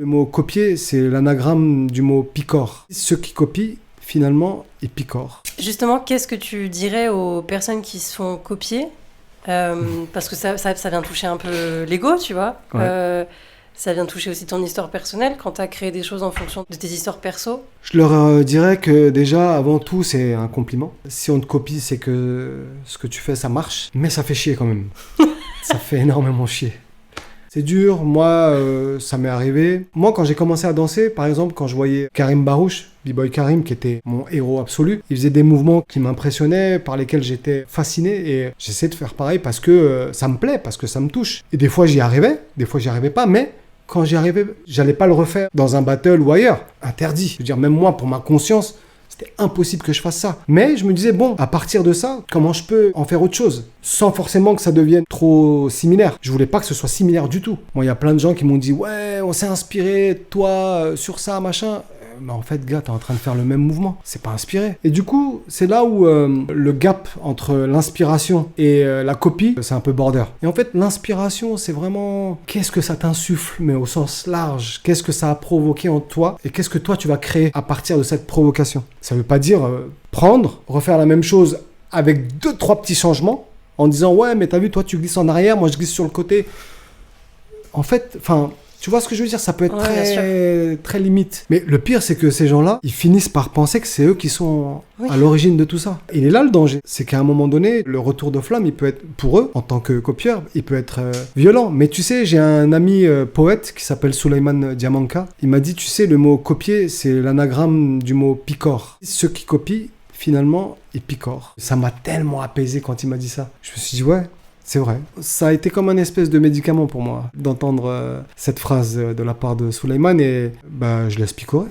Le mot copier, c'est l'anagramme du mot picore. Ceux qui copient, finalement, ils picorent. Justement, qu'est-ce que tu dirais aux personnes qui se font copier parce que ça vient toucher un peu l'ego, tu vois. Ouais. Ça vient toucher aussi ton histoire personnelle quand tu as créé des choses en fonction de tes histoires perso. Je leur dirais que déjà, avant tout, c'est un compliment. Si on te copie, c'est que ce que tu fais, ça marche. Mais ça fait chier quand même. Ça fait énormément chier. C'est dur, moi, ça m'est arrivé. Moi, quand j'ai commencé à danser, par exemple, quand je voyais Karim Barouche, B-Boy Karim, qui était mon héros absolu, il faisait des mouvements qui m'impressionnaient, par lesquels j'étais fasciné, et j'essayais de faire pareil parce que ça me plaît, parce que ça me touche. Et des fois, j'y arrivais, des fois, j'y arrivais pas, mais quand j'y arrivais, j'allais pas le refaire dans un battle ou ailleurs. Interdit. Je veux dire, même moi, pour ma conscience, c'était impossible que je fasse ça. Mais je me disais, bon, à partir de ça, comment je peux en faire autre chose sans forcément que ça devienne trop similaire. Je voulais pas que ce soit similaire du tout. Moi, il y a plein de gens qui m'ont dit, ouais, on s'est inspiré de toi sur ça, machin. Mais en fait, gars, t'es en train de faire le même mouvement. C'est pas inspiré. Et du coup, c'est là où le gap entre l'inspiration et la copie, c'est un peu border. Et en fait, l'inspiration, c'est vraiment qu'est-ce que ça t'insuffle, mais au sens large. Qu'est-ce que ça a provoqué en toi et qu'est-ce que toi, tu vas créer à partir de cette provocation. Ça veut pas dire prendre, refaire la même chose avec 2-3 petits changements en disant, ouais, mais t'as vu, toi, tu glisses en arrière, moi, je glisse sur le côté. En fait, enfin... Tu vois ce que je veux dire? Ça peut être très limite. Mais le pire, c'est que ces gens-là, ils finissent par penser que c'est eux qui sont à l'origine de tout ça. Il est là le danger. C'est qu'à un moment donné, le retour de flamme, il peut être, pour eux, en tant que copieur, il peut être violent. Mais tu sais, j'ai un ami poète qui s'appelle Souleymane Diamanka. Il m'a dit, tu sais, le mot copier, c'est l'anagramme du mot picore. Ceux qui copient, finalement, ils picorent. Ça m'a tellement apaisé quand il m'a dit ça. Je me suis dit, ouais. C'est vrai. Ça a été comme un espèce de médicament pour moi d'entendre cette phrase de la part de Souleymane et bah, je laisse picorer.